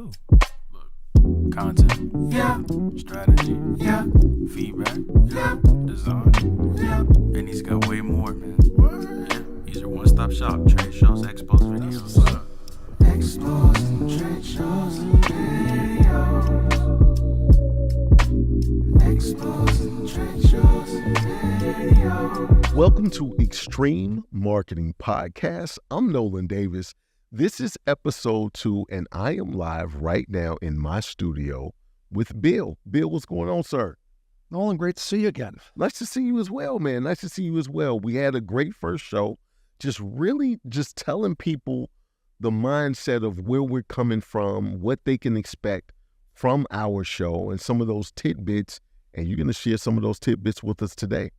do. Look, content, yeah, strategy, yeah, feedback, yeah, design, yeah, and he's got way more, man. Yeah, he's your one-stop shop. Trade shows, expos, videos. Expos and trade shows and videos. Expos and trade shows and videos. Welcome to Extreme Marketing Podcast. I'm Nolan Davis. This is episode 2, and I am live right now in my studio with Bill. Bill, what's going on, sir? Nolan, great to see you again. Nice to see you as well, man. Nice to see you as well. We had a great first show, just telling people the mindset of where we're coming from, what they can expect from our show, and some of those tidbits, and you're going to share some of those tidbits with us today.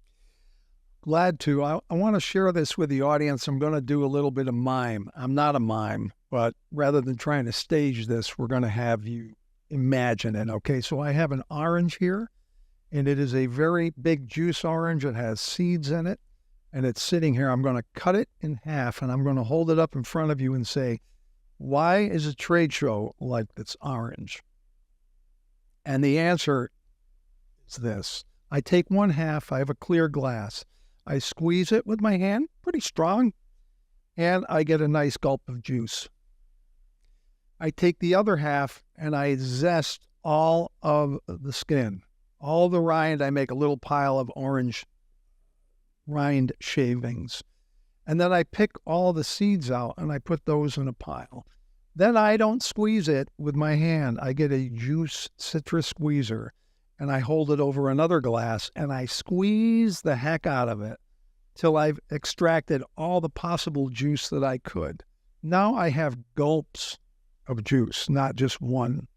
Glad to. I want to share this with the audience. I'm going to do a little bit of mime. I'm not a mime, but rather than trying to stage this, we're going to have you imagine it. Okay, so I have an orange here, and it is a very big juice orange. It has seeds in it, and it's sitting here. I'm going to cut it in half, and I'm going to hold it up in front of you and say, why is a trade show like this orange? And the answer is this. I take one half. I have a clear glass. I squeeze it with my hand, pretty strong, and I get a nice gulp of juice. I take the other half and I zest all of the skin, all the rind. I make a little pile of orange rind shavings. And then I pick all the seeds out and I put those in a pile. Then I don't squeeze it with my hand. I get a juice citrus squeezer. And I hold it over another glass, and I squeeze the heck out of it till I've extracted all the possible juice that I could. Now I have gulps of juice, not just one.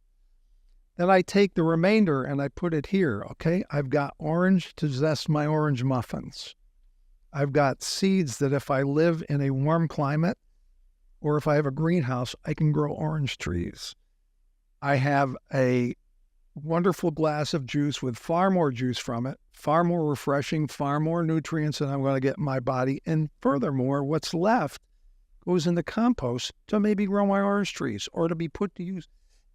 Then I take the remainder and I put it here, okay? I've got orange to zest my orange muffins. I've got seeds that if I live in a warm climate or if I have a greenhouse, I can grow orange trees. I have a wonderful glass of juice with far more juice from it, far more refreshing, far more nutrients than I'm going to get in my body. And furthermore, what's left goes in the compost to maybe grow my orange trees or to be put to use.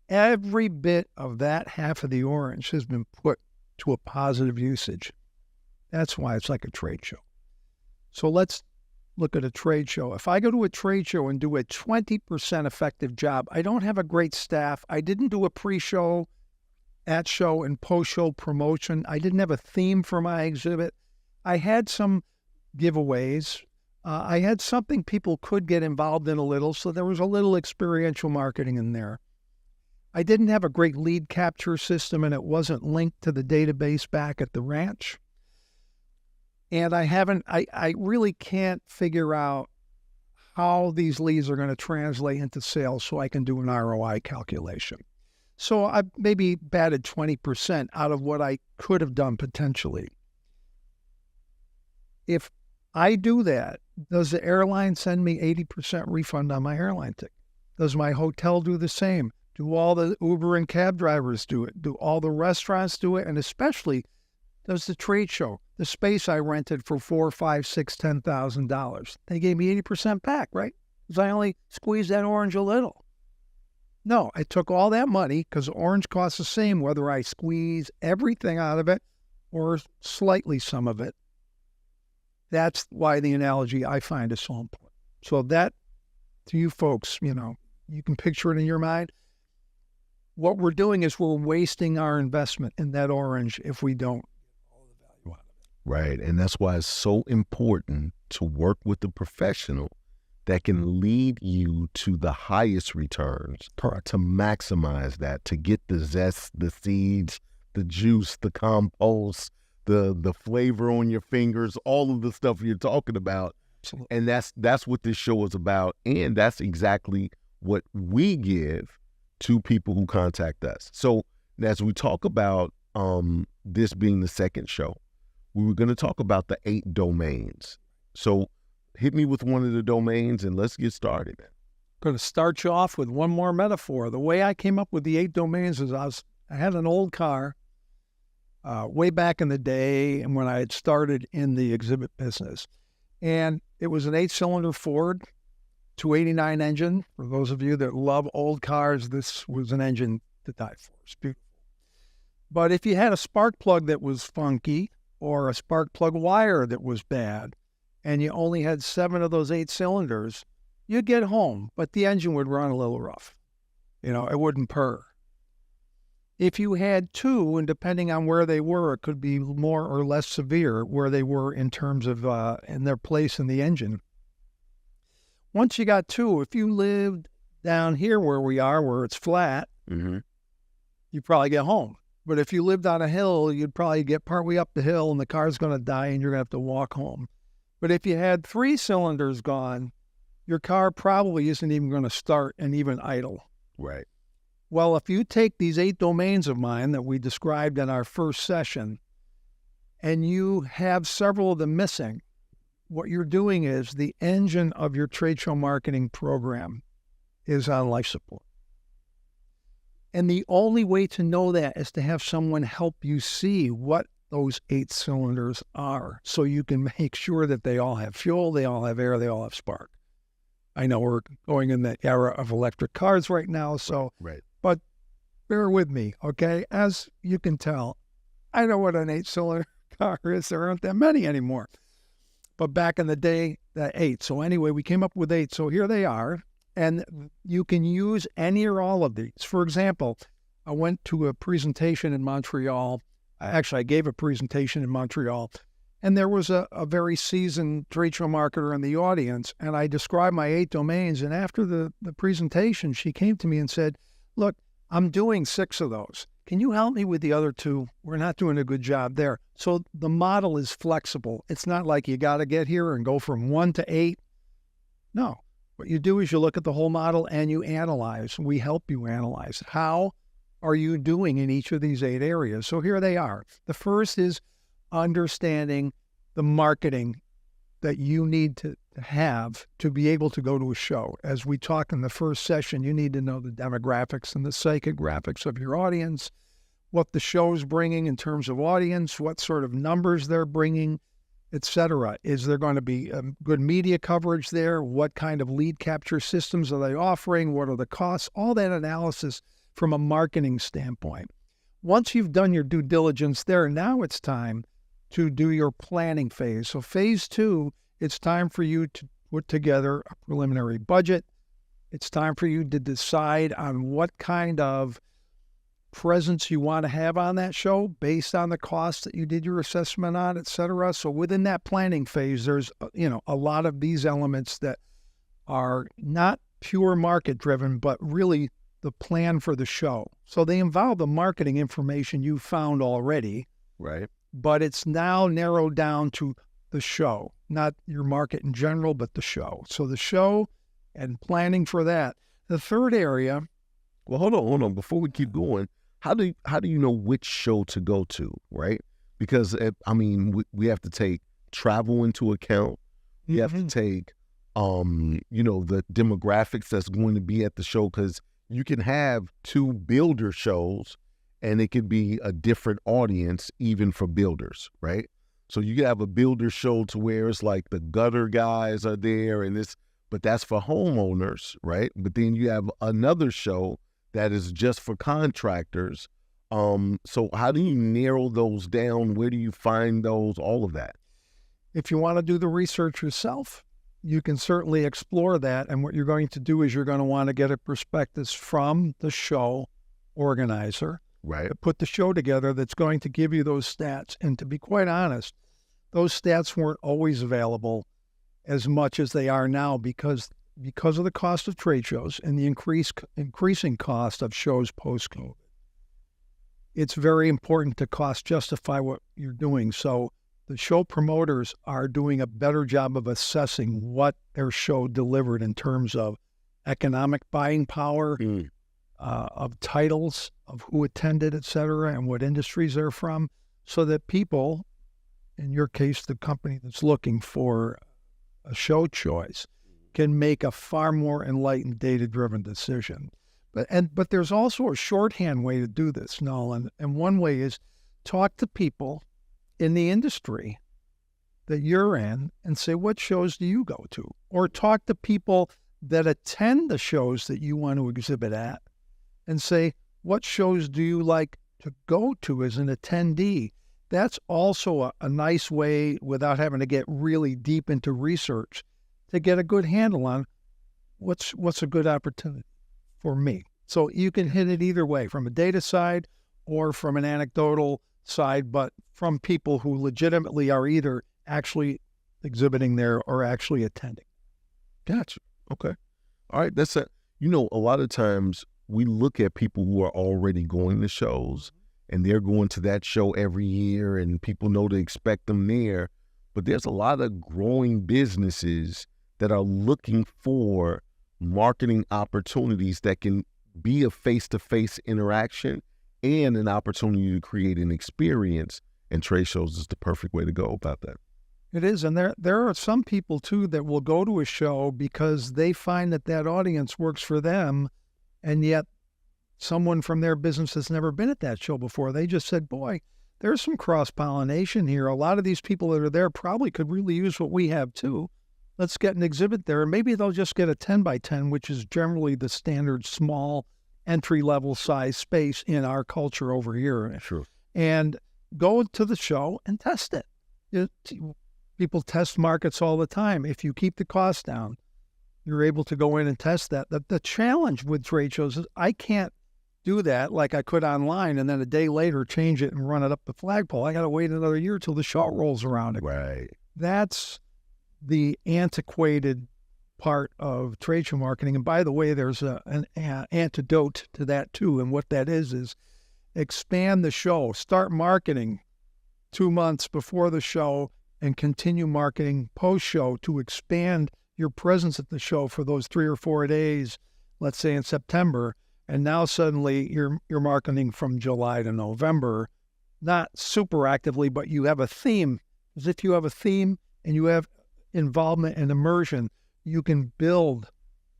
Every bit of that half of the orange has been put to a positive usage. That's why it's like a trade show. So let's look at a trade show. If I go to a trade show and do a 20% effective job, I don't have a great staff. I didn't do a pre-show, at show and post-show promotion. I didn't have a theme for my exhibit. I had some giveaways. I had something people could get involved in a little, so there was a little experiential marketing in there. I didn't have a great lead capture system, and it wasn't linked to the database back at the ranch. And I really can't figure out how these leads are going to translate into sales so I can do an ROI calculation. So I maybe batted 20% out of what I could have done potentially. If I do that, does the airline send me 80% refund on my airline ticket? Does my hotel do the same? Do all the Uber and cab drivers do it? Do all the restaurants do it? And especially, does the trade show, the space I rented for $4, $5, $6, $10,000, they gave me 80% back, right? Because I only squeezed that orange a little. No, I took all that money because orange costs the same whether I squeeze everything out of it or slightly some of it. That's why the analogy I find is so important. So that, to you folks, you can picture it in your mind. What we're doing is we're wasting our investment in that orange if we don't get all the value out of it. Right, and that's why it's so important to work with the professional that can lead you to the highest returns, to maximize that, to get the zest, the seeds, the juice, the compost, the flavor on your fingers, all of the stuff you're talking about. Absolutely. And that's what this show is about. And that's exactly what we give to people who contact us. So as we talk about this being the second show, we were going to talk about the 8 domains. So hit me with one of the domains and let's get started. I'm going to start you off with one more metaphor. The way I came up with the 8 domains is I had an old car way back in the day and when I had started in the exhibit business. And it was an 8-cylinder Ford. 289 engine. For those of you that love old cars, this was an engine to die for. It's beautiful. But if you had a spark plug that was funky or a spark plug wire that was bad, and you only had 7 of those 8 cylinders, you'd get home, but the engine would run a little rough. It wouldn't purr. If you had 2, and depending on where they were, it could be more or less severe where they were in terms of in their place in the engine. Once you got 2, if you lived down here where we are, where it's flat, you'd probably get home. But if you lived on a hill, you'd probably get partway up the hill and the car's going to die and you're going to have to walk home. But if you had 3 cylinders gone, your car probably isn't even going to start and even idle. Right. Well, if you take these 8 domains of mine that we described in our first session, and you have several of them missing, what you're doing is the engine of your trade show marketing program is on life support. And the only way to know that is to have someone help you see what those 8 cylinders are, so you can make sure that they all have fuel, they all have air, they all have spark. I know we're going in the era of electric cars right now, so Right. But bear with me, okay? As you can tell, I know what an 8-cylinder car is. There aren't that many anymore. But back in the day, that 8. So anyway, we came up with 8. So here they are. And you can use any or all of these. For example, I went to a presentation in Montreal. Actually, I gave a presentation in Montreal. And there was a very seasoned trade show marketer in the audience. And I described my 8 domains. And after the presentation, she came to me and said, "Look, I'm doing 6 of those. Can you help me with the other 2? We're not doing a good job there." So the model is flexible. It's not like you got to get here and go from 1 to 8. No. What you do is you look at the whole model and you analyze. We help you analyze. How are you doing in each of these 8 areas? So here they are. The first is understanding the marketing that you need to have to be able to go to a show. As we talked in the first session, you need to know the demographics and the psychographics of your audience, what the show's bringing in terms of audience, what sort of numbers they're bringing, etc. Is there going to be good media coverage there? What kind of lead capture systems are they offering? What are the costs? All that analysis from a marketing standpoint. Once you've done your due diligence there, now it's time to do your planning phase. So phase 2, it's time for you to put together a preliminary budget. It's time for you to decide on what kind of presence you want to have on that show based on the costs that you did your assessment on, et cetera. So within that planning phase, there's, a lot of these elements that are not pure market driven, but really the plan for the show. So they involve the marketing information you found already. Right. But it's now narrowed down to the show, not your market in general, but the show. So the show and planning for that. The third area. Well, hold on. Before we keep going, how do you know which show to go to, right? Because we have to take travel into account. We have to take, the demographics that's going to be at the show, because you can have 2 builder shows and it could be a different audience even for builders, right? So you could have a builder show to where it's like the gutter guys are there but that's for homeowners, right? But then you have another show that is just for contractors. So how do you narrow those down? Where do you find those? All of that. If you want to do the research yourself, you can certainly explore that. And what you're going to do is you're going to want to get a prospectus from the show organizer. Right. To put the show together that's going to give you those stats. And to be quite honest, those stats weren't always available as much as they are now because of the cost of trade shows and the increasing cost of shows post-COVID. It's very important to cost justify what you're doing. So the show promoters are doing a better job of assessing what their show delivered in terms of economic buying power, of titles, of who attended, et cetera, and what industries they're from, so that people, in your case, the company that's looking for a show choice, can make a far more enlightened, data-driven decision. But there's also a shorthand way to do this, Nolan, and one way is talk to people in the industry that you're in and say, what shows do you go to? Or talk to people that attend the shows that you want to exhibit at and say, what shows do you like to go to as an attendee? That's also a nice way, without having to get really deep into research, to get a good handle on what's a good opportunity for me. So you can hit it either way, from a data side or from an anecdotal side, but from people who legitimately are either actually exhibiting there or actually attending. Gotcha. Okay. All right. That's it. You know, a lot of times we look at people who are already going to shows and they're going to that show every year and people know to expect them there. But there's a lot of growing businesses that are looking for marketing opportunities that can be a face-to-face interaction and an opportunity to create an experience. And trade shows is the perfect way to go about that. It is, and there are some people, too, that will go to a show because they find that audience works for them, and yet someone from their business has never been at that show before. They just said, boy, there's some cross-pollination here. A lot of these people that are there probably could really use what we have, too. Let's get an exhibit there, and maybe they'll just get a 10 by 10, which is generally the standard small entry-level size space in our culture over here. Sure. And go to the show and test it. People test markets all the time. If you keep the cost down, you're able to go in and test that. The challenge with trade shows is I can't do that like I could online and then a day later change it and run it up the flagpole. I got to wait another year till the show rolls around again. Right. That's the antiquated part of trade show marketing. And by the way, there's an antidote to that too. And what that is expand the show. Start marketing 2 months before the show and continue marketing post-show to expand your presence at the show for those 3 or 4 days, let's say in September. And now suddenly you're marketing from July to November, not super actively, but you have a theme. Because if you have a theme and you have involvement and immersion, you can build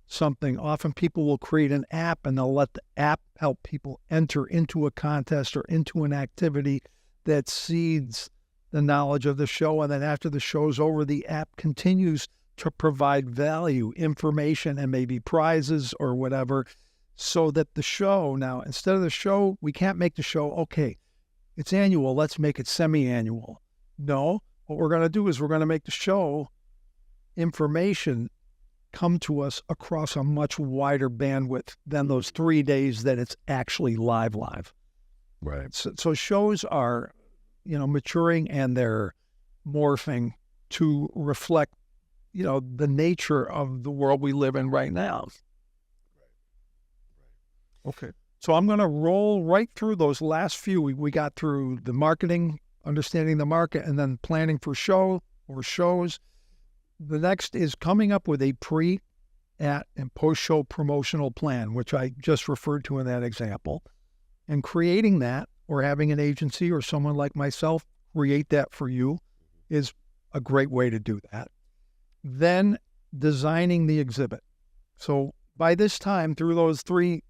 something. Often people will create an app and they'll let the app help people enter into a contest or into an activity that seeds the knowledge of the show. And then after the show's over, the app continues to provide value, information, and maybe prizes or whatever, so that the show now, instead of the show, we can't make the show, okay, it's annual, let's make it semi-annual. No, what we're going to do is we're going to make the show information come to us across a much wider bandwidth than those 3 days that it's actually live. Right. So shows are, maturing and they're morphing to reflect, the nature of the world we live in right now. Okay. So I'm going to roll right through those last few. We got through the marketing, understanding the market, and then planning for show or shows. The next is coming up with a pre, at, and post-show promotional plan, which I just referred to in that example. And creating that, or having an agency or someone like myself create that for you, is a great way to do that. Then designing the exhibit. So by this time, through those 3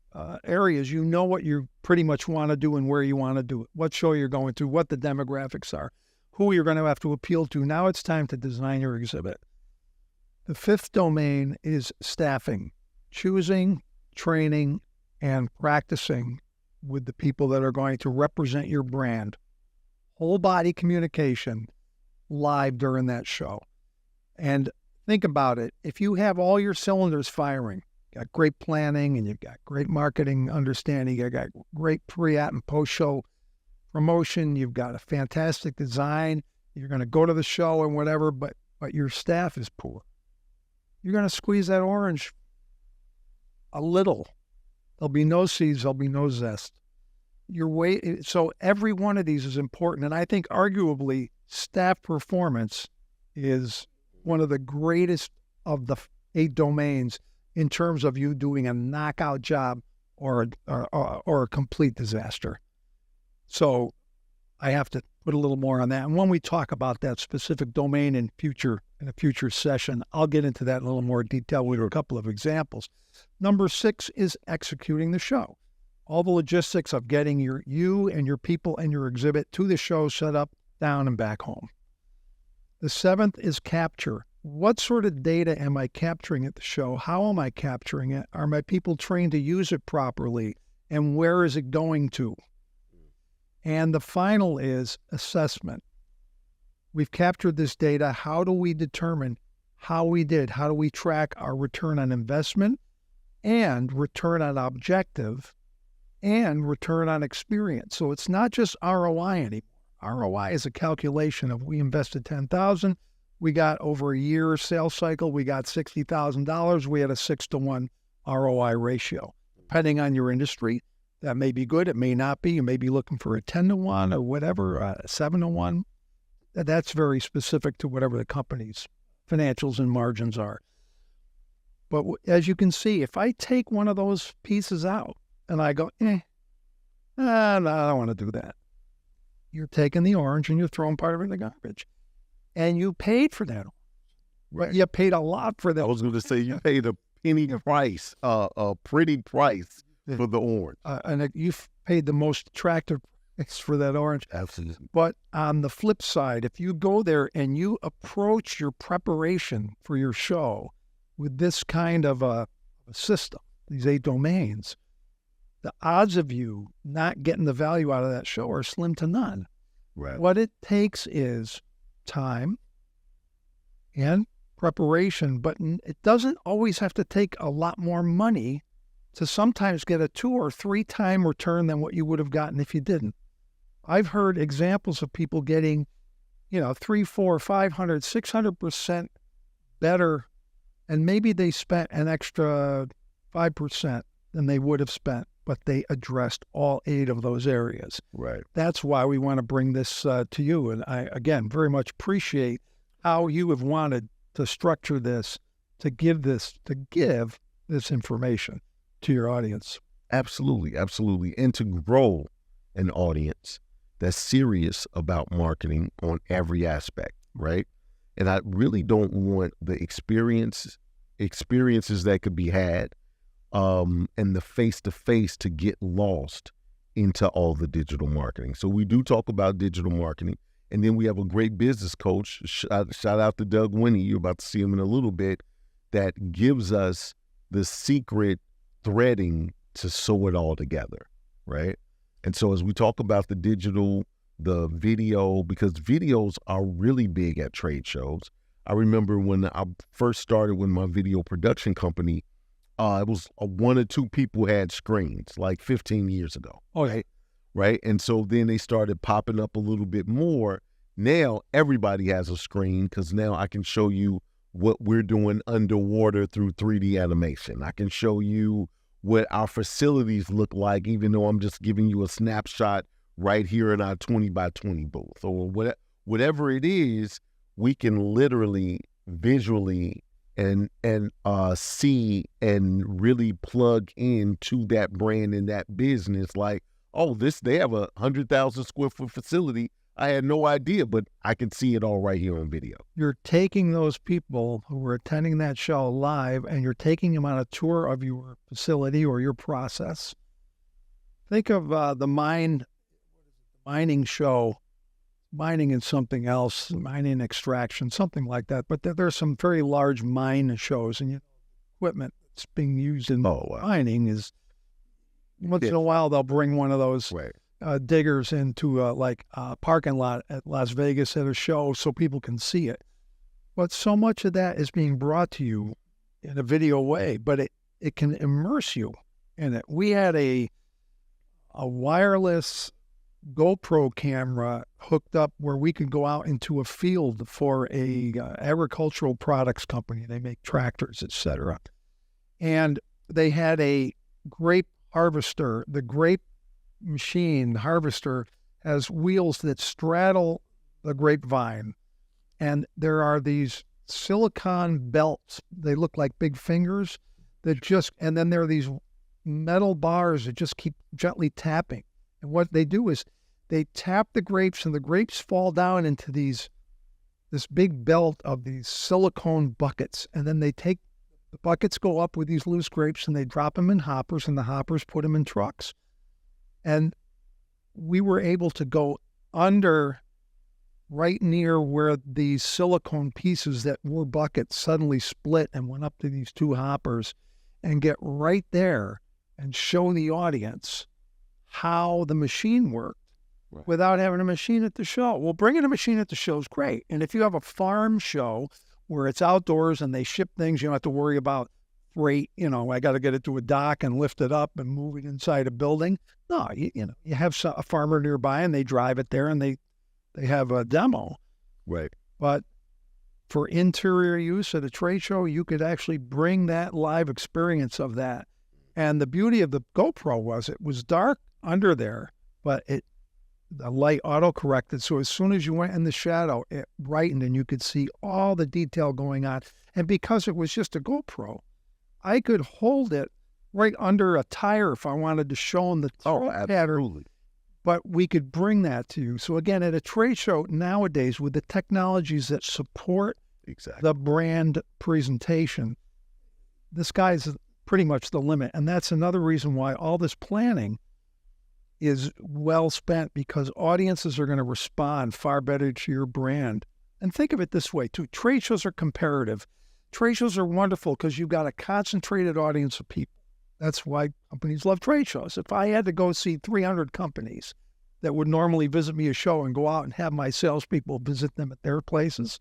areas, you know what you pretty much want to do and where you want to do it, what show you're going to, what the demographics are, who you're going to have to appeal to. Now it's time to design your exhibit. The 5th domain is staffing, choosing, training, and practicing with the people that are going to represent your brand. Whole body communication live during that show. And think about it. If you have all your cylinders firing, got great planning and you've got great marketing understanding, you've got great pre-at and post-show promotion, you've got a fantastic design, you're going to go to the show and whatever, but your staff is poor. You're going to squeeze that orange a little. There'll be no seeds, there'll be no zest. So every one of these is important. And I think arguably staff performance is one of the greatest of the 8 domains in terms of you doing a knockout job or a complete disaster. So I have to put a little more on that. And when we talk about that specific domain in a future session, I'll get into that in a little more detail with a couple of examples. Number 6 is executing the show. All the logistics of getting you and your people and your exhibit to the show, set up, down, and back home. The 7th is capture. what sort of data am I capturing at the show? How am I capturing it? Are my people trained to use it properly? And where is it going to? And the final is assessment. We've captured this data. How do we determine how we did? How do we track our return on investment and return on objective and return on experience? So it's not just ROI anymore. ROI is a calculation of we invested $10,000, we got over a year sales cycle, we got $60,000, we had a 6-to-1 ROI ratio. Depending on your industry, that may be good, it may not be. You may be looking for a 10-to-1 or whatever, a 7-to-1. That's very specific to whatever the company's financials and margins are. But as you can see, if I take one of those pieces out and I go, no, I don't want to do that. You're taking the orange and you're throwing part of it in the garbage. And you paid for that. Right. You paid a lot for that. I was going to say you paid a penny price, a pretty price for the orange. And you've paid the most attractive price for that orange. Absolutely. But on the flip side, if you go there and you approach your preparation for your show with this kind of a system, these 8 domains, the odds of you not getting the value out of that show are slim to none. Right. What it takes is time and preparation, but it doesn't always have to take a lot more money to sometimes get a 2 or 3 time return than what you would have gotten if you didn't. I've heard examples of people getting, 300, 400, 500, 600% better, and maybe they spent an extra 5% than they would have spent, but they addressed all 8 of those areas. Right. That's why we want to bring this to you. And I, again, very much appreciate how you have wanted to structure this, to give this information to your audience. Absolutely. Absolutely. And to grow an audience that's serious about marketing on every aspect, right? And I really don't want the experiences that could be had and the face-to-face to get lost into all the digital marketing. So we do talk about digital marketing, and then we have a great business coach, shout out to Doug Winnie, you're about to see him in a little bit, that gives us the secret threading to sew it all together, right? And so as we talk about the digital, the video, because videos are really big at trade shows. I remember when I first started with my video production company, it was 1 or 2 people had screens like 15 years ago. Okay. Right. And so then they started popping up a little bit more. Now everybody has a screen because now I can show you what we're doing underwater through 3D animation. I can show you what our facilities look like, even though I'm just giving you a snapshot right here in our 20 by 20 booth or whatever it is. We can literally visually and see and really plug into that brand and that business. Like, oh, they have a 100,000 square foot facility. I had no idea, but I can see it all right here on video. You're taking those people who were attending that show live and you're taking them on a tour of your facility or your process. Think of the mining show, mining and something else, mining extraction, something like that. But there's some very large mine shows, and equipment that's being used in mining is once in a while they'll bring one of those diggers into a parking lot at Las Vegas at a show so people can see it. But so much of that is being brought to you in a video way, but it can immerse you in it. We had a wireless GoPro camera hooked up where we could go out into a field for a agricultural products company. They make tractors, etc. And they had a grape harvester. The grape machine harvester has wheels that straddle the grapevine. And there are these silicone belts. They look like big fingers and then there are these metal bars that just keep gently tapping. And what they do is they tap the grapes and the grapes fall down into this big belt of these silicone buckets. And then the buckets go up with these loose grapes and they drop them in hoppers and the hoppers put them in trucks. And we were able to go under right near where these silicone pieces that were buckets suddenly split and went up to these two hoppers, and get right there and show the audience how the machine worked without having a machine at the show. Well, bringing a machine at the show is great. And if you have a farm show where it's outdoors and they ship things, you don't have to worry about freight. I got to get it to a dock and lift it up and move it inside a building. No, you have a farmer nearby and they drive it there and they have a demo. Right. But for interior use at a trade show, you could actually bring that live experience of that. And the beauty of the GoPro was it was dark under there, but the light auto-corrected. So as soon as you went in the shadow, it brightened and you could see all the detail going on. And because it was just a GoPro, I could hold it right under a tire if I wanted to show them the pattern. Absolutely. But we could bring that to you. So again, at a trade show nowadays, with the technologies that support the brand presentation, the sky's pretty much the limit. And that's another reason why all this planning is well spent, because audiences are going to respond far better to your brand. And think of it this way, too. Trade shows are comparative. Trade shows are wonderful because you've got a concentrated audience of people. That's why companies love trade shows. If I had to go see 300 companies that would normally visit me a show and go out and have my salespeople visit them at their places,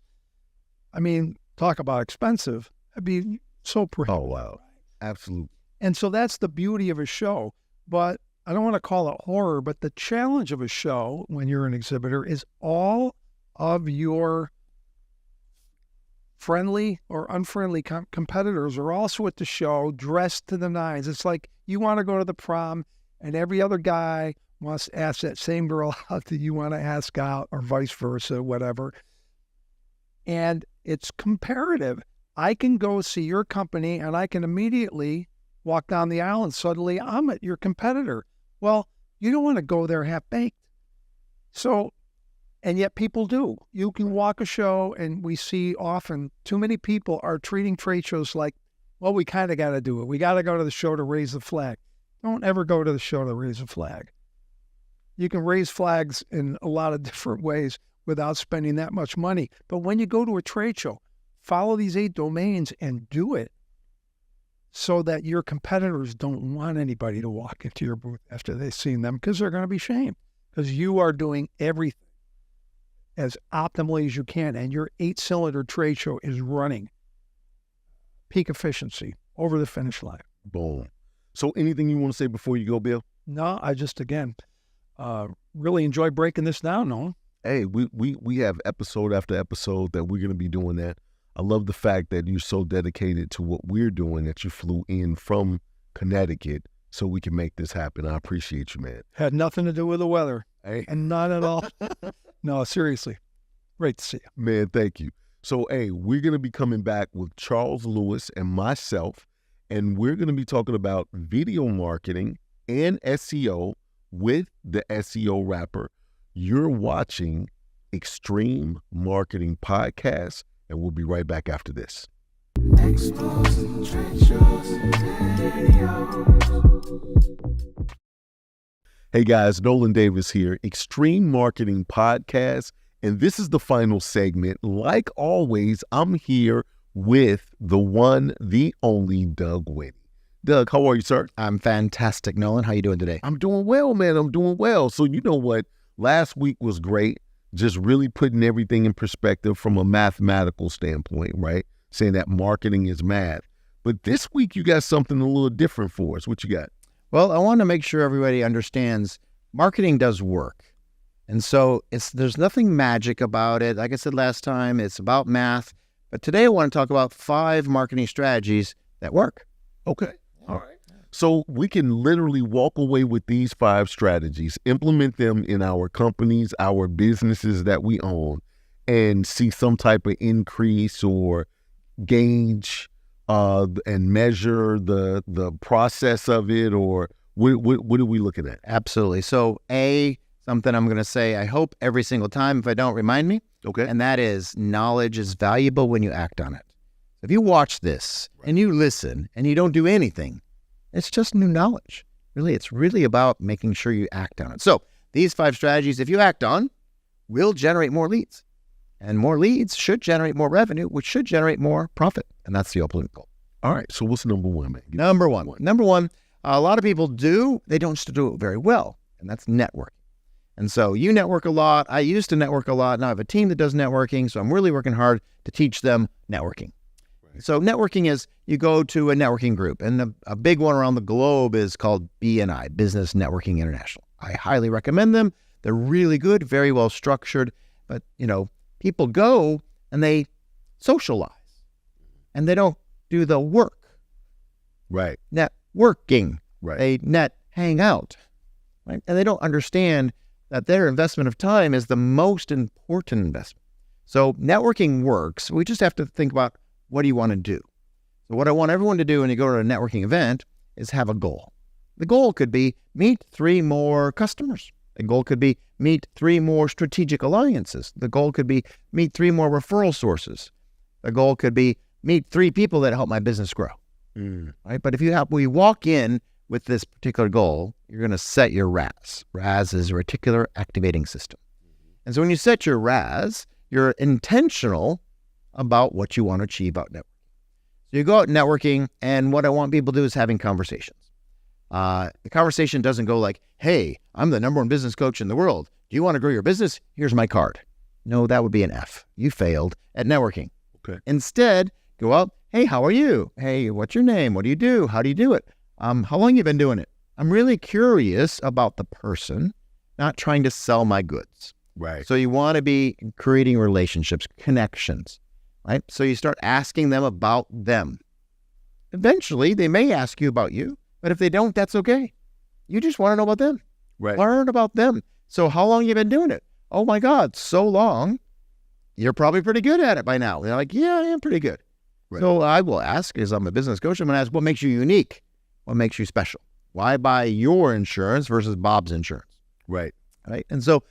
I mean, talk about expensive. It'd be so prohibitive. Oh, wow. Absolutely. And so that's the beauty of a show. But I don't want to call it horror, but the challenge of a show when you're an exhibitor is all of your friendly or unfriendly competitors are also at the show dressed to the nines. It's like you want to go to the prom and every other guy wants to ask that same girl out that you want to ask out, or vice versa, whatever. And it's comparative. I can go see your company and I can immediately walk down the aisle and suddenly I'm at your competitor. Well, you don't want to go there half-baked. So, and yet people do. You can walk a show and we see often too many people are treating trade shows like, well, we kind of got to do it. We got to go to the show to raise the flag. Don't ever go to the show to raise a flag. You can raise flags in a lot of different ways without spending that much money. But when you go to a trade show, follow these 8 domains and do it so that your competitors don't want anybody to walk into your booth after they've seen them, because they're going to be shamed, because you are doing everything as optimally as you can, and your 8-cylinder trade show is running peak efficiency over the finish line. Boom. So anything you want to say before you go, Bill? No, I just, again, really enjoy breaking this down, Nolan. Hey, we have episode after episode that we're going to be doing that. I love the fact that you're so dedicated to what we're doing that you flew in from Connecticut so we can make this happen. I appreciate you, man. Had nothing to do with the weather. Hey. And not at all. No, seriously. Great to see you. Man, thank you. So, hey, we're going to be coming back with Charles Lewis and myself, and we're going to be talking about video marketing and SEO with the SEO rapper. You're watching Extreme Marketing Podcast, and we'll be right back after this. Exposing trade shows and videos. Hey guys, Nolan Davis here, Extreme Marketing Podcast, and this is the final segment. Like always, I'm here with the one, the only Doug Whitney. Doug, how are you, sir? I'm fantastic, Nolan. How you doing today? I'm doing well, man. I'm doing well. So you know what? Last week was great. Just really putting everything in perspective from a mathematical standpoint, right? Saying that marketing is math. But this week you got something a little different for us. What you got? Well, I want to make sure everybody understands marketing does work. And so there's nothing magic about it. Like I said last time, it's about math. But today I want to talk about 5 marketing strategies that work. Okay. All right. So we can literally walk away with these 5 strategies, implement them in our companies, our businesses that we own, and see some type of increase or gauge and measure the process of it, or what are we looking at? Absolutely. So something I'm going to say, I hope every single time, if I don't, remind me. Okay. And that is, knowledge is valuable when you act on it. If you watch this and you listen and you don't do anything, it's just new knowledge. Really, it's really about making sure you act on it. So these 5 strategies, if you act on, will generate more leads. And more leads should generate more revenue, which should generate more profit. And that's the ultimate goal. All right. So what's number one, man? Number one, a lot of people they don't just do it very well, and that's networking. And so you network a lot. I used to network a lot. Now I have a team that does networking, so I'm really working hard to teach them networking. Right. So networking is you go to a networking group, and a big one around the globe is called BNI, Business Networking International. I highly recommend them. They're really good, very well structured, but people go and they socialize and they don't do the work. Right. Networking. Right. They hang out. Right. And they don't understand that their investment of time is the most important investment. So networking works. We just have to think about, what do you want to do? So what I want everyone to do when you go to a networking event is have a goal. The goal could be meet 3 more customers. The goal could be meet 3 more strategic alliances. The goal could be meet 3 more referral sources. The goal could be meet 3 people that help my business grow. Right? But if we walk in with this particular goal, you're going to set your RAS. RAS is a reticular activating system. And so when you set your RAS, you're intentional about what you want to achieve out networking. So you go out networking, and what I want people to do is having conversations. The conversation doesn't go like, hey, I'm the number 1 business coach in the world. Do you want to grow your business? Here's my card. No, that would be an F. You failed at networking. Okay. Instead, go out, hey, how are you? Hey, what's your name? What do you do? How do you do it? How long you been doing it? I'm really curious about the person, not trying to sell my goods. Right. So you want to be creating relationships, connections, right? So you start asking them about them. Eventually, they may ask you about you, but if they don't, that's okay. You just want to know about them. Right. Learn about them. So how long you been doing it? Oh my God, so long. You're probably pretty good at it by now. They're like, yeah, I am pretty good. Right. So I will ask, as I'm a business coach, I'm going to ask, what makes you unique? What makes you special? Why buy your insurance versus Bob's insurance? Right. Right. And so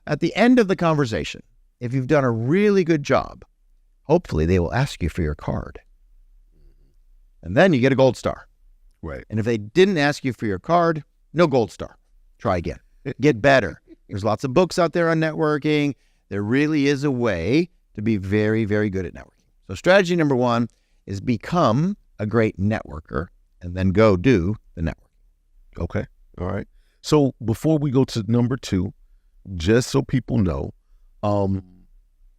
at the end of the conversation, if you've done a really good job, hopefully they will ask you for your card. And then you get a gold star. Right. And if they didn't ask you for your card, no gold star. Try again. Get better. There's lots of books out there on networking. There really is a way to be very, very good at networking. So strategy number 1 is become a great networker and then go do the networking. Okay. All right. So before we go to number 2, just so people know,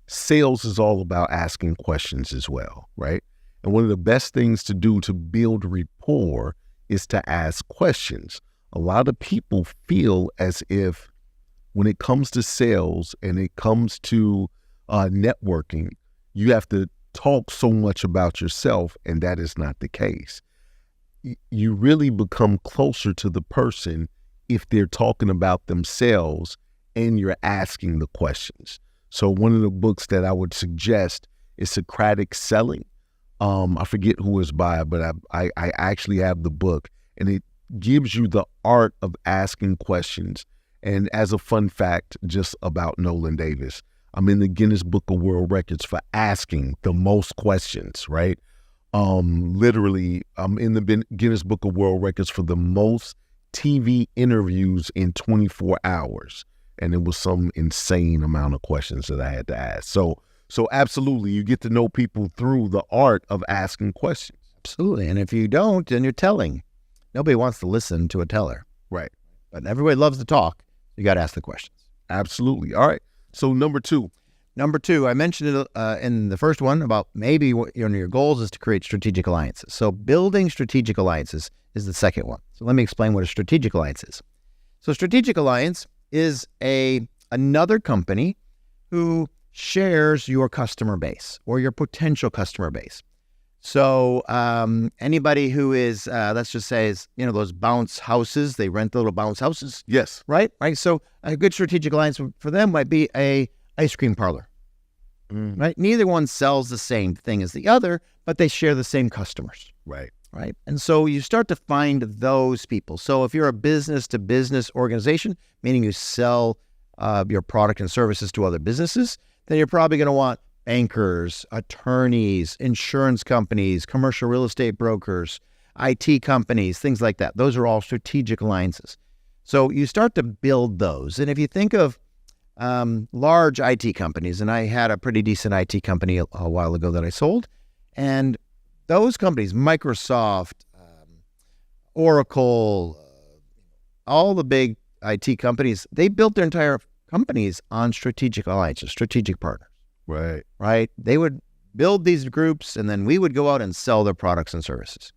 sales is all about asking questions as well, right? And one of the best things to do to build rapport is to ask questions. A lot of people feel as if when it comes to sales and it comes to networking, you have to talk so much about yourself, and that is not the case. You really become closer to the person if they're talking about themselves and you're asking the questions. So one of the books that I would suggest is Socratic Selling. I forget who it's by, but I actually have the book, and it gives you the art of asking questions. And as a fun fact, just about Nolan Davis, I'm in the Guinness Book of World Records for asking the most questions, right? Literally, I'm in the Guinness Book of World Records for the most TV interviews in 24 hours. And it was some insane amount of questions that I had to ask. So absolutely, you get to know people through the art of asking questions. Absolutely. And if you don't, then you're telling. Nobody wants to listen to a teller. Right. But everybody loves to talk. You got to ask the questions. Absolutely. All right. So number 2. Number 2, I mentioned it in the first one about maybe your goals is to create strategic alliances. So building strategic alliances is the second one. So let me explain what a strategic alliance is. So strategic alliance is another company who shares your customer base or your potential customer base. So anybody who is, let's just say, is those bounce houses, they rent the little bounce houses. Yes. Right. So a good strategic alliance for them might be a ice cream parlor. Right. Neither one sells the same thing as the other, but they share the same customers. Right. Right. And so you start to find those people. So if you're a business to business organization, meaning you sell your product and services to other businesses, then you're probably going to want bankers, attorneys, insurance companies, commercial real estate brokers, IT companies, things like that. Those are all strategic alliances. So you start to build those. And if you think of large IT companies, and I had a pretty decent IT company a while ago that I sold, and those companies, Microsoft, Oracle, all the big IT companies, they built their entire companies on strategic alliances, strategic partners. Right? They would build these groups, and then we would go out and sell their products and services.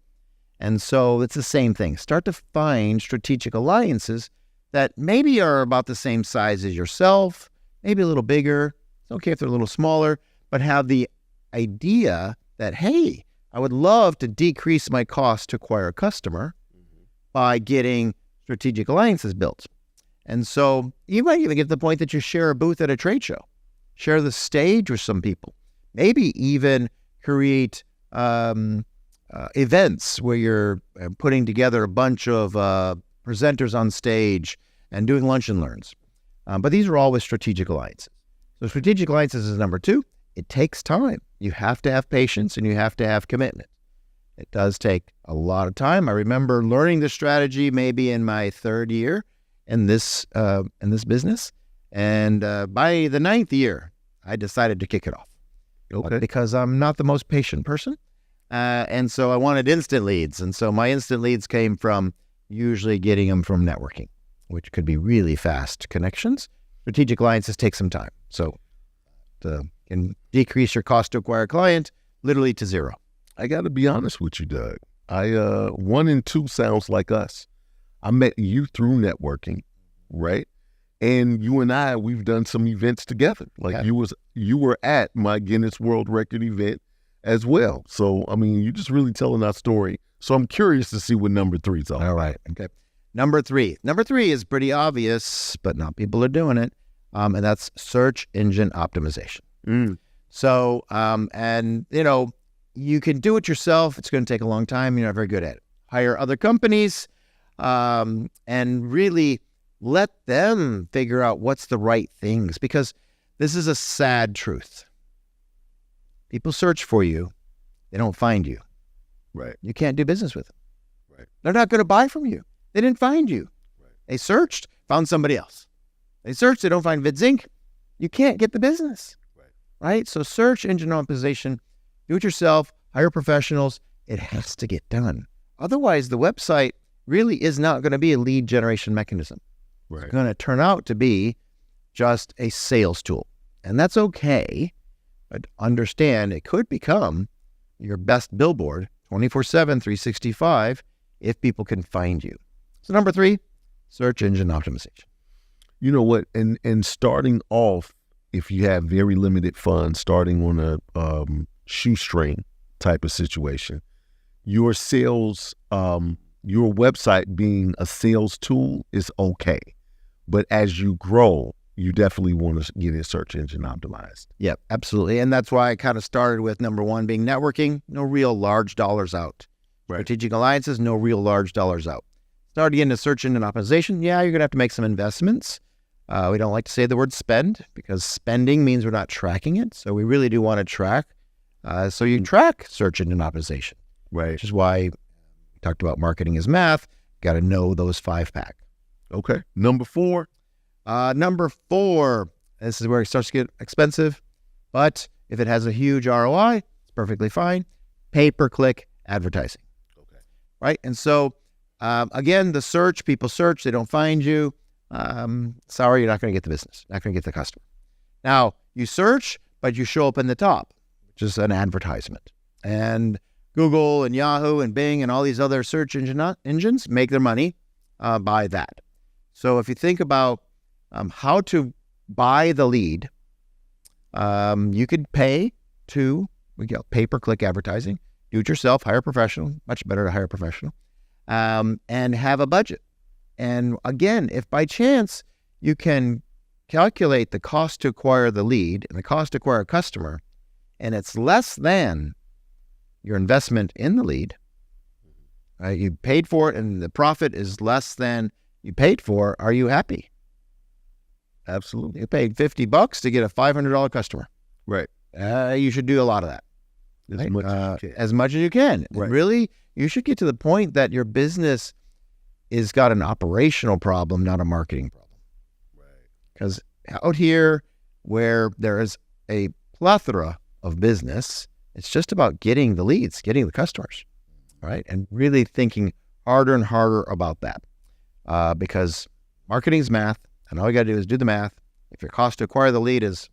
And so it's the same thing. Start to find strategic alliances that maybe are about the same size as yourself, maybe a little bigger. It's okay if they're a little smaller, but have the idea that, hey, I would love to decrease my cost to acquire a customer by getting strategic alliances built. And so you might even get to the point that you share a booth at a trade show, share the stage with some people, maybe even create events where you're putting together a bunch of presenters on stage and doing lunch and learns. But these are all with strategic alliances. So strategic alliances is number 2. It takes time. You have to have patience and you have to have commitment. It does take a lot of time. I remember learning this strategy maybe in my 3rd year in this business. And by the 9th year, I decided to kick it off. Because I'm not the most patient person. And so I wanted instant leads. And so my instant leads came from usually getting them from networking, which could be really fast connections. Strategic alliances take some time. So can decrease your cost to acquire a client literally to 0. I got to be honest with you, Doug. 1 and 2 sounds like us. I met you through networking, right? And you and I, we've done some events together. Like you were at my Guinness World Record event as well. So, I mean, you're just really telling our story. So I'm curious to see what number 3 is all. All right. Okay. Number 3. Number 3 is pretty obvious, but not people are doing it. And that's search engine optimization. So, and you know, you can do it yourself. It's going to take a long time. You're not very good at it. Hire other companies, and really let them figure out what's the right things, because this is a sad truth. People search for you. They don't find you. Right. You can't do business with them. Right. They're not going to buy from you. They didn't find you. Right. They searched, found somebody else. They searched, they don't find VidZinc. You can't get the business. Right? So search engine optimization, do it yourself, hire professionals. It has to get done. Otherwise, the website really is not going to be a lead generation mechanism. Right. It's going to turn out to be just a sales tool. And that's okay, but understand it could become your best billboard 24/7, 365 if people can find you. So number 3, search engine optimization. You know what? And starting off, if you have very limited funds, starting on a shoestring type of situation, your sales, your website being a sales tool is okay. But as you grow, you definitely want to get a search engine optimized. Yeah, absolutely. And that's why I kind of started with number 1 being networking, no real large dollars out. Right. Strategic alliances, no real large dollars out. Start getting into search engine optimization. Yeah, you're going to have to make some investments. We don't like to say the word spend because spending means we're not tracking it. So we really do want to track. So you track search engine optimization, Right. which is why we talked about marketing is math. Got to know those 5-pack. Okay. Number 4. Number 4, this is where it starts to get expensive, but if it has a huge ROI, it's perfectly fine. Pay-per-click advertising. Okay. Right? And so, again, the search, people search, they don't find you. Sorry, you're not going to get the business, not going to get the customer. Now, you search, but you show up in the top, which is an advertisement. And Google and Yahoo and Bing and all these other search engines make their money by that. So if you think about how to buy the lead, you could pay to, pay-per-click advertising, do it yourself, hire a professional, much better to hire a professional, and have a budget. And again, if by chance you can calculate the cost to acquire the lead and the cost to acquire a customer, and it's less than your investment in the lead, you paid for it and the profit is less than you paid for, are you happy? Absolutely. You paid $50 to get a $500 customer. Right. You should do a lot of that. As Right? much as you can. As much as you can. Right. Really, you should get to the point that your business is got an operational problem, not a marketing problem. Right. Because out here where there is a plethora of business, it's just about getting the leads, getting the customers, right? And really thinking harder and harder about that because marketing is math, and all you got to do is do the math. If your cost to acquire the lead is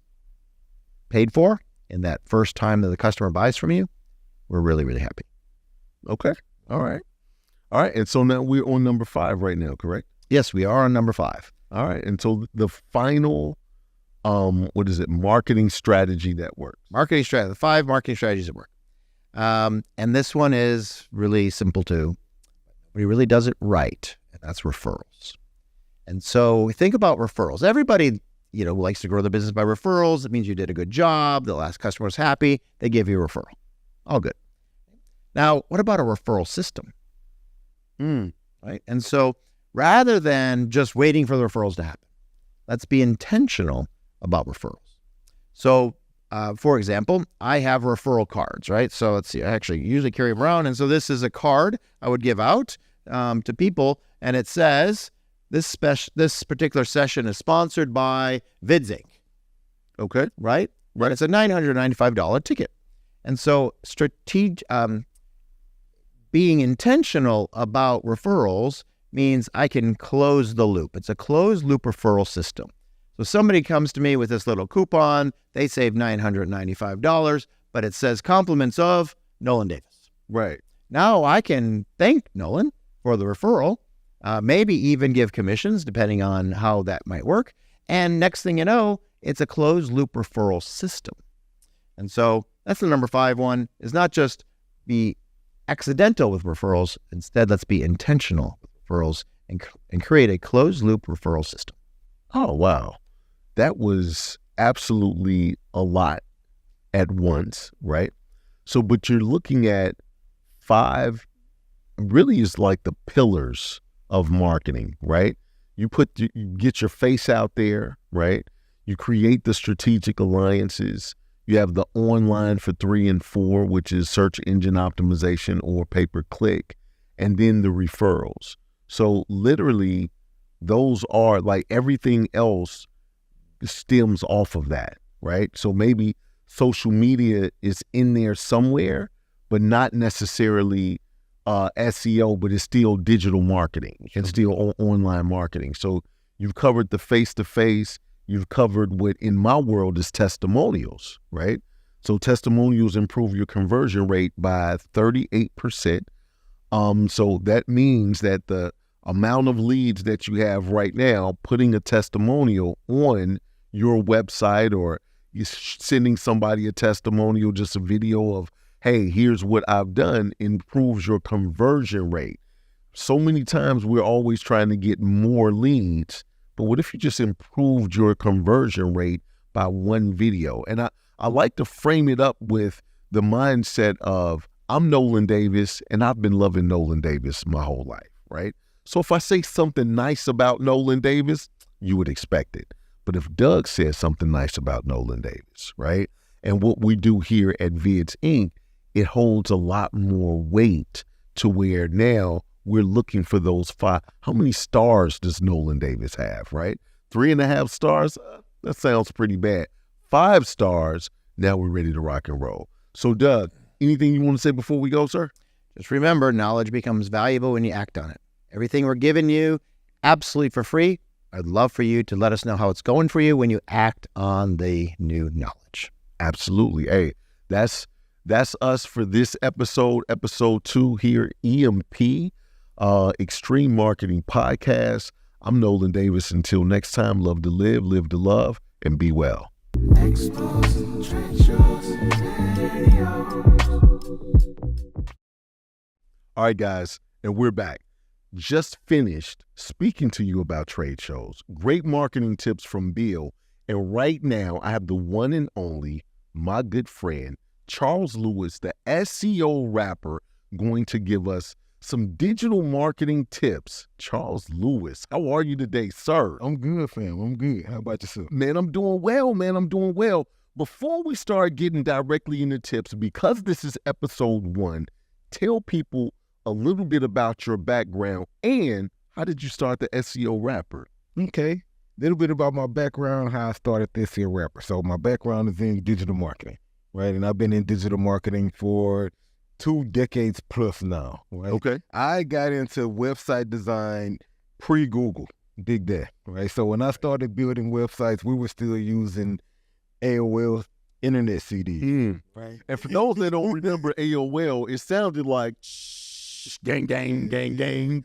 paid for in that first time that the customer buys from you, we're really, really happy. Okay. All right. And so now we're on number 5 right now, correct? Yes, we are on number 5. All right. And so the final, marketing strategy that works. Marketing strategy, the 5 marketing strategies that work. And this one is really simple too, but he really does it right, and that's referrals. And so think about referrals. Everybody, likes to grow their business by referrals. It means you did a good job. The last customer was happy. They give you a referral. All good. Now, what about a referral system? Right? And so rather than just waiting for the referrals to happen, let's be intentional about referrals. So, for example, I have referral cards, right? So let's see, I actually usually carry them around. And so this is a card I would give out to people, and it says, this particular session is sponsored by VidsInc. Okay. Right? It's a $995 ticket. And so being intentional about referrals means I can close the loop. It's a closed loop referral system. So somebody comes to me with this little coupon, they save $995, but it says compliments of Nolan Davis. Right. Now I can thank Nolan for the referral, maybe even give commissions depending on how that might work. And next thing you know, it's a closed loop referral system. And so that's the number 5 one, is not just be accidental with referrals. Instead, let's be intentional with referrals and create a closed loop referral system. Oh, wow. That was absolutely a lot at once, right? So, but you're looking at 5 really is like the pillars of marketing, right? You get your face out there, right? You create the strategic alliances. You have the online for 3 and 4, which is search engine optimization or pay-per-click, and then the referrals. So literally, those are like everything else stems off of that, right? So maybe social media is in there somewhere, but not necessarily SEO, but it's still digital marketing and still online marketing. So you've covered the face-to-face. You've covered what in my world is testimonials, right? So testimonials improve your conversion rate by 38%. So that means that the amount of leads that you have right now, putting a testimonial on your website, or you're sending somebody a testimonial, just a video of, hey, here's what I've done, improves your conversion rate. So many times we're always trying to get more leads, but what if you just improved your conversion rate by one video? And I like to frame it up with the mindset of, I'm Nolan Davis, and I've been loving Nolan Davis my whole life, right? So if I say something nice about Nolan Davis, you would expect it. But if Doug says something nice about Nolan Davis, right? And what we do here at Vids Inc., it holds a lot more weight to where now we're looking for those 5. How many stars does Nolan Davis have, right? 3.5 stars? That sounds pretty bad. 5 stars, now we're ready to rock and roll. So Doug, anything you want to say before we go, sir? Just remember, knowledge becomes valuable when you act on it. Everything we're giving you, absolutely for free. I'd love for you to let us know how it's going for you when you act on the new knowledge. Absolutely. Hey, that's us for this episode 2 here, EMP, Extreme Marketing Podcast. I'm Nolan Davis. Until next time, love to live to love, and be well. Exposing trade shows and videos. All right, guys, and we're back. Just finished speaking to you about trade shows. Great marketing tips from Bill. And right now, I have the one and only, my good friend, Charles Lewis, the SEO rapper, going to give us some digital marketing tips. Charles Lewis, how are you today, sir? I'm good, fam. I'm good. How about yourself? Man, I'm doing well, I'm doing well. Before we start getting directly into tips, because this is episode 1, tell people a little bit about your background and how did you start the SEO rapper? Okay. little bit about my background, how I started this here rapper. So my background is in digital marketing, right? And I've been in digital marketing for 2 decades plus now, right? Okay. I got into website design pre-Google, dig that, right? So when I started building websites, we were still using AOL internet CDs, right? And for those that don't remember AOL, it sounded like gang, gang, gang, gang.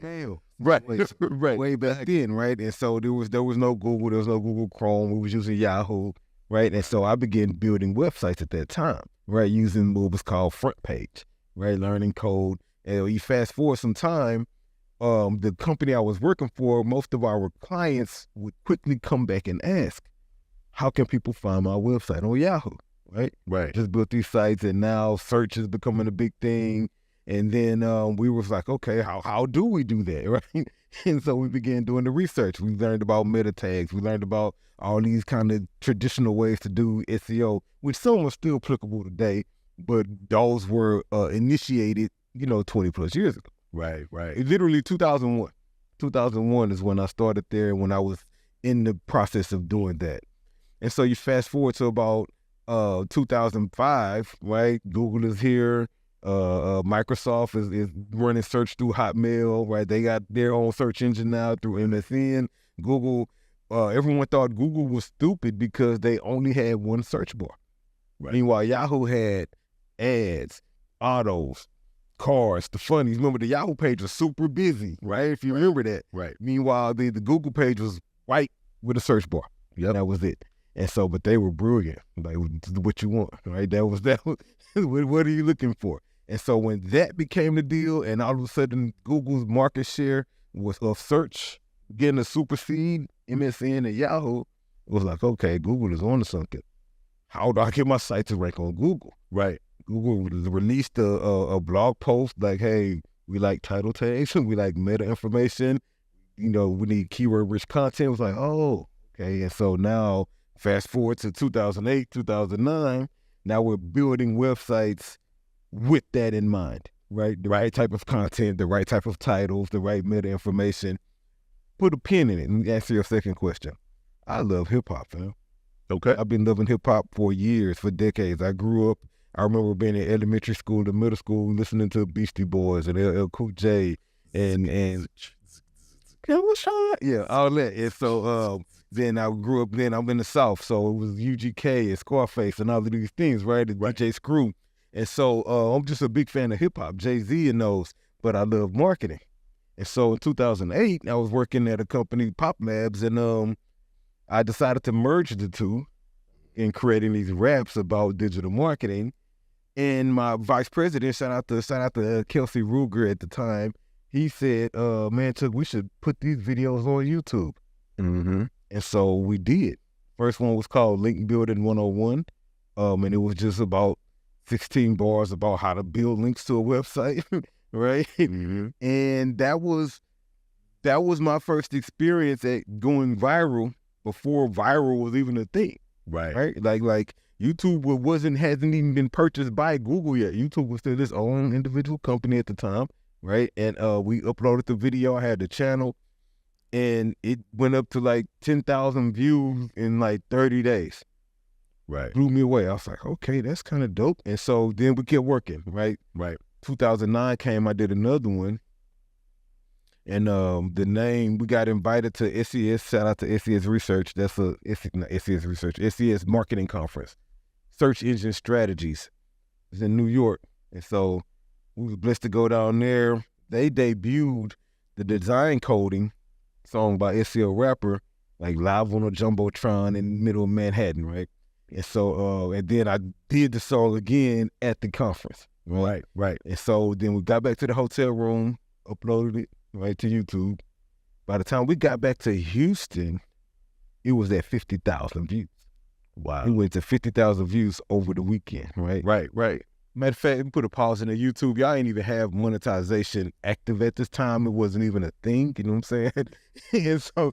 Hell. Right, Way, way back then, right? And so there was no Google, there was no Google Chrome. We was using Yahoo, right? And so I began building websites at that time, right? Using what was called Front Page, right? Learning code. And you fast forward some time, the company I was working for, most of our clients would quickly come back and ask, how can people find my website on Yahoo, right? Right. Just built these sites, and now search is becoming a big thing. And then we was like, okay, how do we do that, right? And so we began doing the research. We learned about meta tags. We learned about all these kind of traditional ways to do SEO, which some are still applicable today, but those were initiated, 20 plus years ago. Right, right. It literally 2001. 2001 is when I started there, when I was in the process of doing that. And so you fast forward to about 2005, right? Google is here. Microsoft is running search through Hotmail, right? They got their own search engine now through MSN. Google, everyone thought Google was stupid because they only had one search bar. Right. Meanwhile, Yahoo had ads, autos, cars, the funnies. Remember, the Yahoo page was super busy, right? If you remember that. Right. Meanwhile, the Google page was white with a search bar. Yep. That was it. And so, but they were brilliant. Like, what you want, right? That was what are you looking for? And so when that became the deal, and all of a sudden Google's market share was of search getting to supersede MSN and Yahoo, it was like, okay, Google is on to something. How do I get my site to rank on Google? Right. Google released a blog post like, hey, we like title tags, we like meta information, we need keyword-rich content. It was like, oh, okay. And so now, fast forward to 2008, 2009, now we're building websites with that in mind, right? The right type of content, the right type of titles, the right meta information. Put a pin in it and answer your second question. I love hip-hop, fam. Okay. I've been loving hip-hop for years, for decades. I grew up, I remember being in elementary school to middle school, listening to Beastie Boys and LL Cool J and yeah, all that. And so then I grew up, then I'm in the South, so it was UGK and Scarface and all of these things, right? And DJ Screw. And so I'm just a big fan of hip-hop, Jay-Z and those, but I love marketing. And so in 2008, I was working at a company, Pop Labs, and I decided to merge the two in creating these raps about digital marketing. And my vice president, shout out to Kelsey Ruger at the time, he said, man, Chuck, we should put these videos on YouTube. Mm-hmm. And so we did. First one was called Link Building 101, and it was just about 16 bars about how to build links to a website, right? Mm-hmm. And that was my first experience at going viral before viral was even a thing, Right. right? Like YouTube hasn't even been purchased by Google yet. YouTube was still its own individual company at the time, right? And we uploaded the video. I had the channel, and it went up to like 10,000 views in like 30 days. Right. Blew me away. I was like, okay, that's kind of dope. And so then we kept working, right? Right. 2009 came, I did another one. And the name, we got invited to SES, shout out to SES Research. That's SES Marketing Conference. Search Engine Strategies. It's in New York. And so we was blessed to go down there. They debuted the design coding song by SEO Rapper, like live on a Jumbotron in the middle of Manhattan, right? And so, and then I did the song again at the conference. Right. Right. And so then we got back to the hotel room, uploaded it right to YouTube. By the time we got back to Houston, it was at 50,000 views. Wow. We went to 50,000 views over the weekend, right? Right. Right. Matter of fact, we put a pause in the YouTube. Y'all ain't even have monetization active at this time. It wasn't even a thing, you know what I'm saying? And so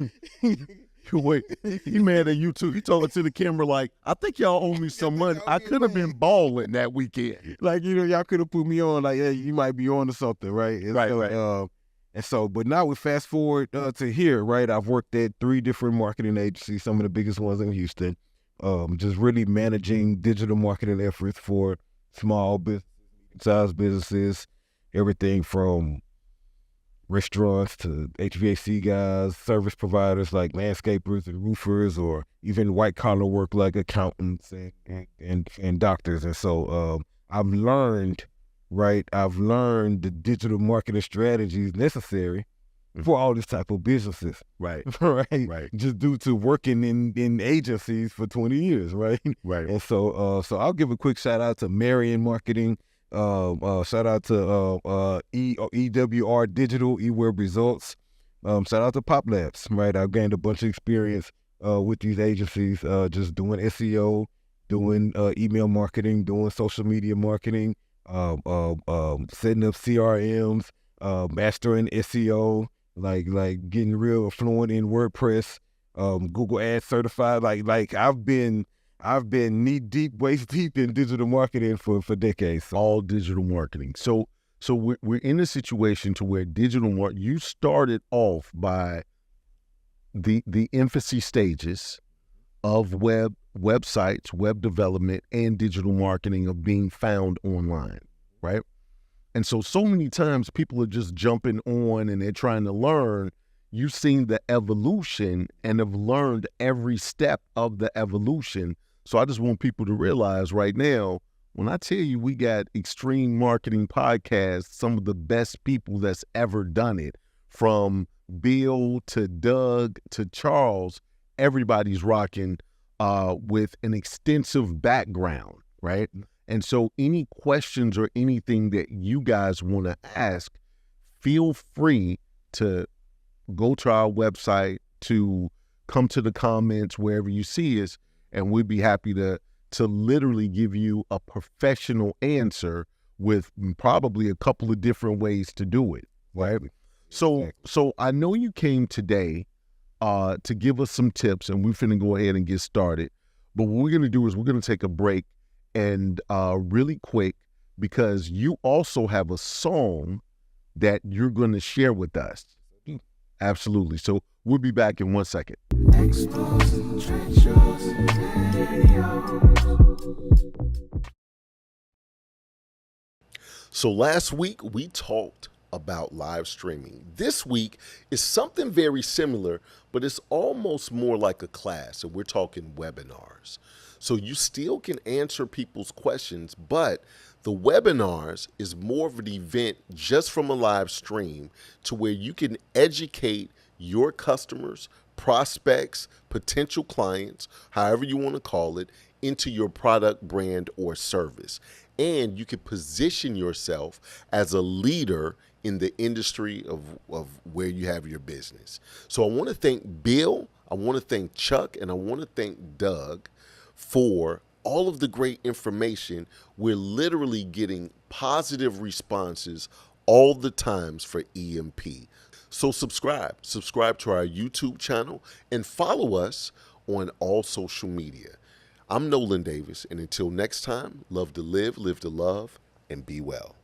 Wait, he mad at you too. He talking to the camera like, I think y'all owe me some money. I could have been balling that weekend. like, y'all could have put me on, like, hey, you might be on to something, right? And Right, so, right. And so, but now we fast forward to here, right? I've worked at 3 different marketing agencies, some of the biggest ones in Houston, just really managing digital marketing efforts for small business, size businesses, everything from restaurants to HVAC guys, service providers like landscapers and roofers, or even white collar work like accountants and doctors. And so I've learned the digital marketing strategies necessary for all this type of businesses. Right. Right. Just due to working in agencies for 20 years, right? Right. And so I'll give a quick shout out to Marion Marketing. Shout out to EWR Digital, eWeb Results. Shout out to Pop Labs, right? I've gained a bunch of experience with these agencies, just doing SEO, doing email marketing, doing social media marketing, setting up CRMs, mastering SEO, like getting real fluent in WordPress, Google Ads certified. Like I've been knee deep, waist deep in digital marketing for decades. All digital marketing. So we're in a situation to where you started off by the infancy stages of websites, web development, and digital marketing of being found online, right? And so many times people are just jumping on and they're trying to learn. You've seen the evolution and have learned every step of the evolution. So I just want people to realize right now, when I tell you we got Extreme Marketing Podcast, some of the best people that's ever done it, from Bill to Doug to Charles, everybody's rocking with an extensive background, right? And so any questions or anything that you guys want to ask, feel free to go to our website, to come to the comments wherever you see us, and we'd be happy to literally give you a professional answer with probably a couple of different ways to do it, right? So I know you came today to give us some tips, and we're finna go ahead and get started. But what we're gonna do is we're gonna take a break, and really quick, because you also have a song that you're gonna share with us. Absolutely. So we'll be back in 1 second. Exposing treacherous videos. So last week we talked about live streaming. This week is something very similar, but it's almost more like a class, and we're talking webinars. So you still can answer people's questions, but the webinars is more of an event just from a live stream to where you can educate your customers, prospects, potential clients, however you want to call it, into your product, brand, or service. And you can position yourself as a leader in the industry of where you have your business. So I want to thank Bill, I want to thank Chuck, and I want to thank Doug for all of the great information. We're literally getting positive responses all the times for EMP. So subscribe to our YouTube channel and follow us on all social media. I'm Nolan Davis, and until next time, love to live to love, and be well.